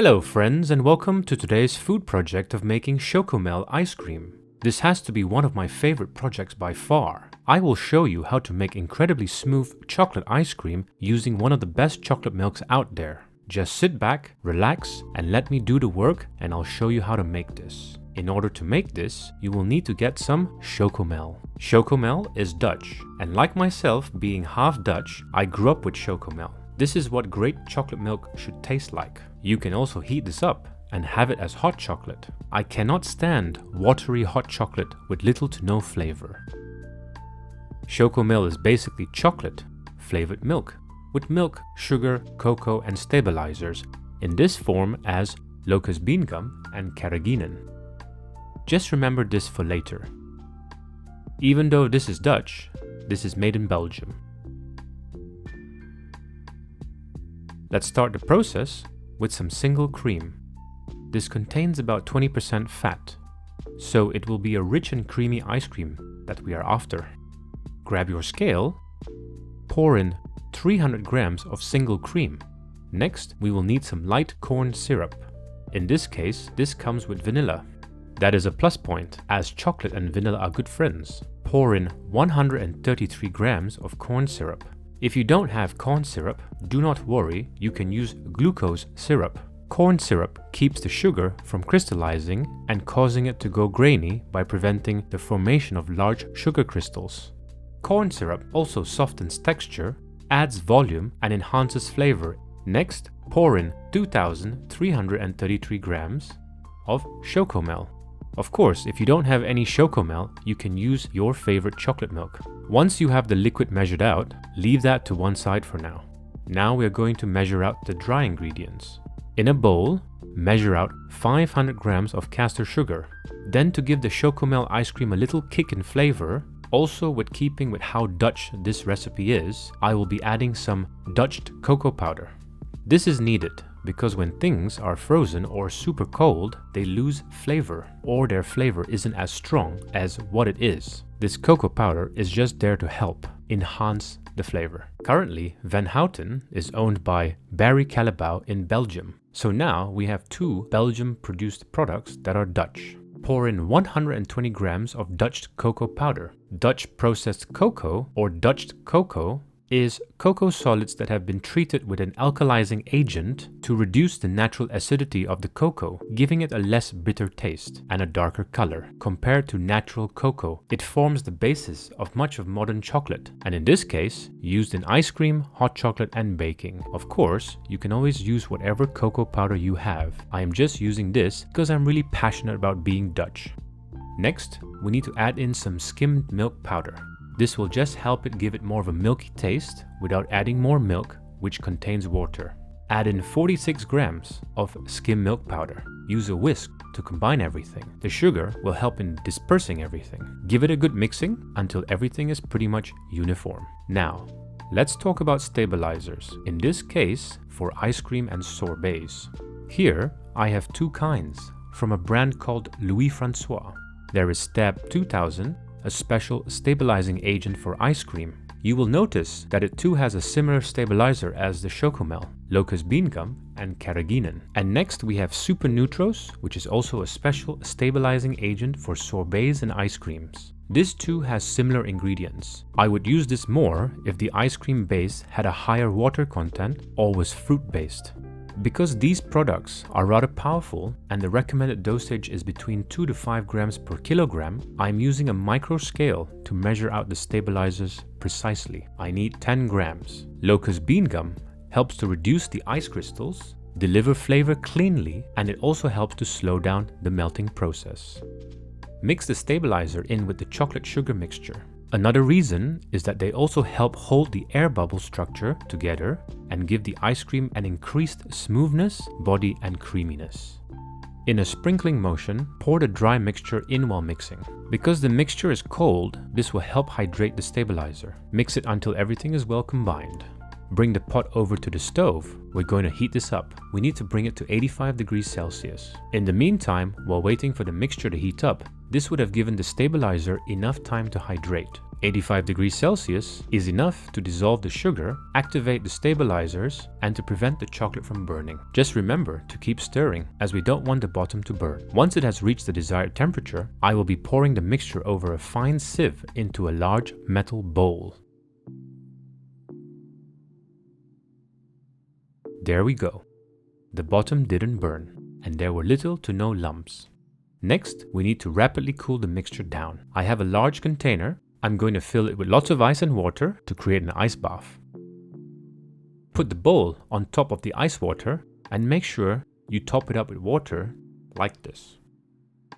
Hello friends, and welcome to today's food project of making Chocomel ice cream. This has to be one of my favorite projects by far. I will show you how to make incredibly smooth chocolate ice cream using one of the best chocolate milks out there. Just sit back, relax, and let me do the work, and I'll show you how to make this. In order to make this, you will need to get some Chocomel. Chocomel is Dutch, and like myself being half Dutch, I grew up with Chocomel. This is what great chocolate milk should taste like. You can also heat this up and have it as hot chocolate. I cannot stand watery hot chocolate with little to no flavor. Chocomel is basically chocolate flavored milk with milk, sugar, cocoa and stabilizers in this form as locust bean gum and carrageenan. Just remember this for later. Even though this is Dutch, this is made in Belgium. Let's start the process with some single cream. This contains about 20% fat, so it will be a rich and creamy ice cream that we are after. Grab your scale, pour in 300 grams of single cream. Next, we will need some light corn syrup. In this case, this comes with vanilla. That is a plus point, as chocolate and vanilla are good friends. Pour in 133 grams of corn syrup. If you don't have corn syrup, do not worry, you can use glucose syrup. Corn syrup keeps the sugar from crystallizing and causing it to go grainy by preventing the formation of large sugar crystals. Corn syrup also softens texture, adds volume and enhances flavor. Next, pour in 2,333 grams of Chocomel. Of course, if you don't have any Chocomel, you can use your favorite chocolate milk. Once you have the liquid measured out, leave that to one side for now. Now we are going to measure out the dry ingredients. In a bowl, measure out 500 grams of caster sugar. Then, to give the Chocomel ice cream a little kick in flavor, also with keeping with how Dutch this recipe is, I will be adding some Dutch cocoa powder. This is needed because when things are frozen or super cold, they lose flavor, or their flavor isn't as strong as what it is. This cocoa powder is just there to help enhance the flavor. Currently, Van Houten is owned by Barry Callebaut in Belgium. So now we have two Belgium-produced products that are Dutch. Pour in 120 grams of Dutch cocoa powder. Dutch processed cocoa, or Dutch cocoa, is cocoa solids that have been treated with an alkalizing agent to reduce the natural acidity of the cocoa, giving it a less bitter taste and a darker color. Compared to natural cocoa, it forms the basis of much of modern chocolate, and in this case, used in ice cream, hot chocolate and baking. Of course, you can always use whatever cocoa powder you have. I am just using this because I'm really passionate about being Dutch. Next, we need to add in some skimmed milk powder. This will just help it give it more of a milky taste without adding more milk, which contains water. Add in 46 grams of skim milk powder. Use a whisk to combine everything. The sugar will help in dispersing everything. Give it a good mixing until everything is pretty much uniform. Now, let's talk about stabilizers. In this case, for ice cream and sorbets. Here, I have two kinds from a brand called Louis Francois. There is Stab 2000, a special stabilizing agent for ice cream. You will notice that it too has a similar stabilizer as the Chocomel, locust bean gum and carrageenan. And next we have Super Neutros, which is also a special stabilizing agent for sorbets and ice creams. This too has similar ingredients. I would use this more if the ice cream base had a higher water content or was fruit based. Because these products are rather powerful and the recommended dosage is between 2 to 5 grams per kilogram, I'm using a micro scale to measure out the stabilizers precisely. I need 10 grams. Locust bean gum helps to reduce the ice crystals, deliver flavor cleanly, and it also helps to slow down the melting process. Mix the stabilizer in with the chocolate sugar mixture. Another reason is that they also help hold the air bubble structure together and give the ice cream an increased smoothness, body and creaminess. In a sprinkling motion, pour the dry mixture in while mixing. Because the mixture is cold, this will help hydrate the stabilizer. Mix it until everything is well combined. Bring the pot over to the stove. We're going to heat this up. We need to bring it to 85 degrees Celsius. In the meantime, while waiting for the mixture to heat up, this would have given the stabilizer enough time to hydrate. 85 degrees Celsius is enough to dissolve the sugar, activate the stabilizers, and to prevent the chocolate from burning. Just remember to keep stirring, as we don't want the bottom to burn. Once it has reached the desired temperature, I will be pouring the mixture over a fine sieve into a large metal bowl. There we go. The bottom didn't burn, and there were little to no lumps. Next, we need to rapidly cool the mixture down. I have a large container. I'm going to fill it with lots of ice and water to create an ice bath. Put the bowl on top of the ice water and make sure you top it up with water like this.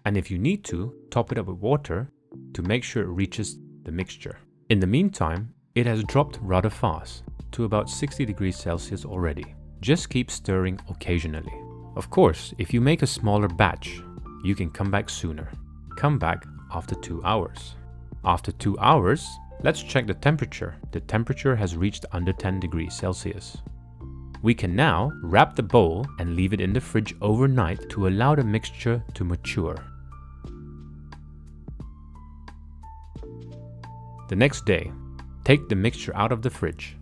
And if you need to, top it up with water to make sure it reaches the mixture. In the meantime, it has dropped rather fast to about 60 degrees Celsius already. Just keep stirring occasionally. Of course, if you make a smaller batch, you can come back sooner. Come back after 2 hours. After 2 hours, let's check the temperature. The temperature has reached under 10 degrees Celsius. We can now wrap the bowl and leave it in the fridge overnight to allow the mixture to mature. The next day, take the mixture out of the fridge.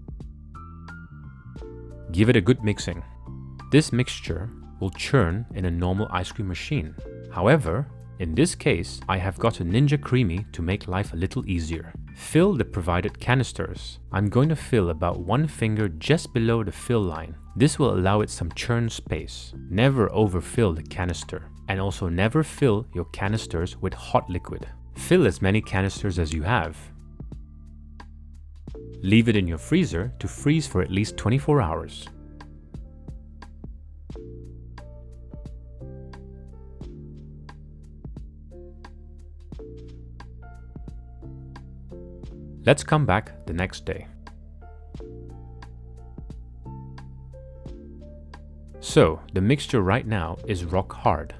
Give it a good mixing. This mixture will churn in a normal ice cream machine. However, in this case, I have got a Ninja Creamy to make life a little easier. Fill the provided canisters. I'm going to fill about 1 finger just below the fill line. This will allow it some churn space. Never overfill the canister, and also never fill your canisters with hot liquid. Fill as many canisters as you have. Leave it in your freezer to freeze for at least 24 hours. Let's come back the next day. So, the mixture right now is rock hard.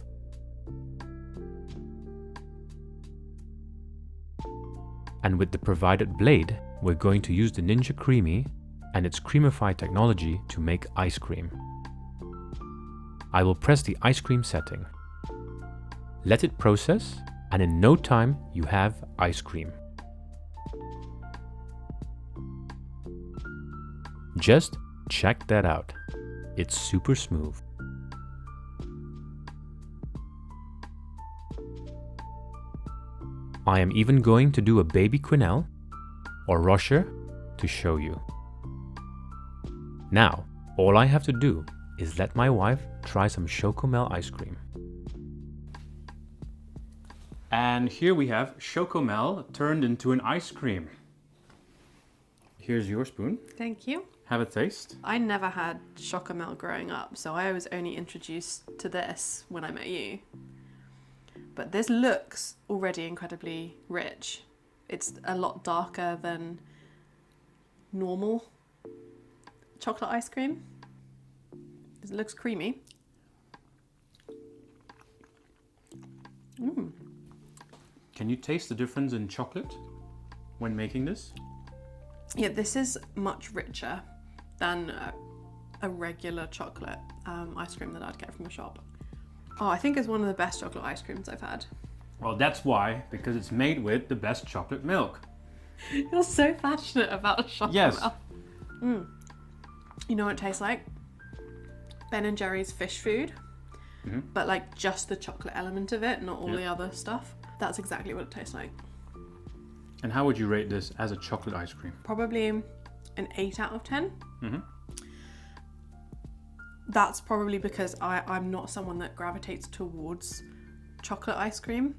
And with the provided blade, we're going to use the Ninja Creamy and its creamify technology to make ice cream. I will press the ice cream setting. Let it process, and in no time you have ice cream. Just check that out. It's super smooth. I am even going to do a baby quenelle or rocher to show you. Now, all I have to do is let my wife try some Chocomel ice cream. And here we have Chocomel turned into an ice cream. Here's your spoon. Thank you. Have a taste. I never had Chocomel growing up, so I was only introduced to this when I met you. But this looks already incredibly rich. It's a lot darker than normal chocolate ice cream. It looks creamy. Can you taste the difference in chocolate when making this? Yeah, this is much richer than a regular chocolate ice cream that I'd get from a shop. Oh, I think it's one of the best chocolate ice creams I've had. Well, that's why, because it's made with the best chocolate milk. You're so passionate about chocolate. Yes. You know what it tastes like? Ben & Jerry's fish food, but like just the chocolate element of it, not all the other stuff. That's exactly what it tastes like. And how would you rate this as a chocolate ice cream? Probably an 8 out of 10. That's probably because I'm not someone that gravitates towards chocolate ice cream,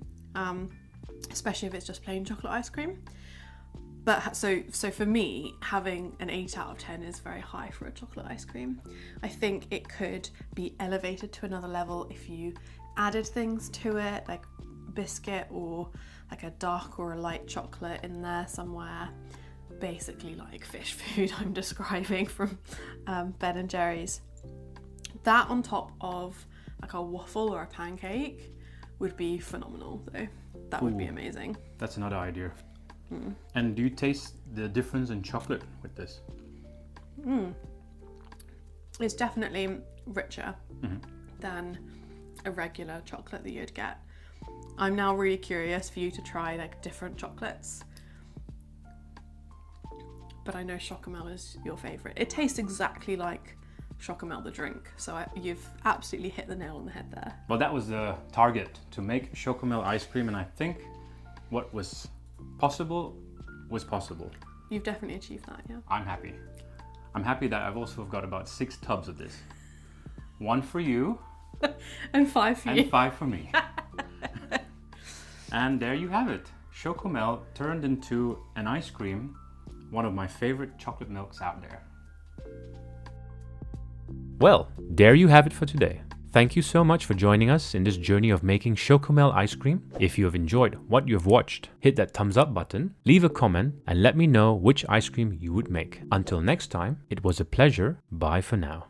especially if it's just plain chocolate ice cream. But so for me, having an 8 out of 10 is very high for a chocolate ice cream. I think it could be elevated to another level if you added things to it, like biscuit or like a dark or a light chocolate in there somewhere. Basically like fish food I'm describing from Ben & Jerry's. That on top of like a waffle or a pancake would be phenomenal though. That would be amazing. That's another idea. And do you taste the difference in chocolate with this? It's definitely richer than a regular chocolate that you'd get. I'm now really curious for you to try like different chocolates but I know Chocomel is your favourite. It tastes exactly like Chocomel the drink, so you've absolutely hit the nail on the head there. Well, that was the target, to make Chocomel ice cream, and I think what was possible was possible. You've definitely achieved that, yeah. I'm happy. I'm happy that I've also got about 6 tubs of this. 1 for you. And 5 for you. And 5 for me. And there you have it. Chocomel turned into an ice cream, one of my favorite chocolate milks out there. Well, there you have it for today. Thank you so much for joining us in this journey of making Chocomel ice cream. If you have enjoyed what you have watched, hit that thumbs up button, leave a comment, and let me know which ice cream you would make. Until next time, it was a pleasure. Bye for now.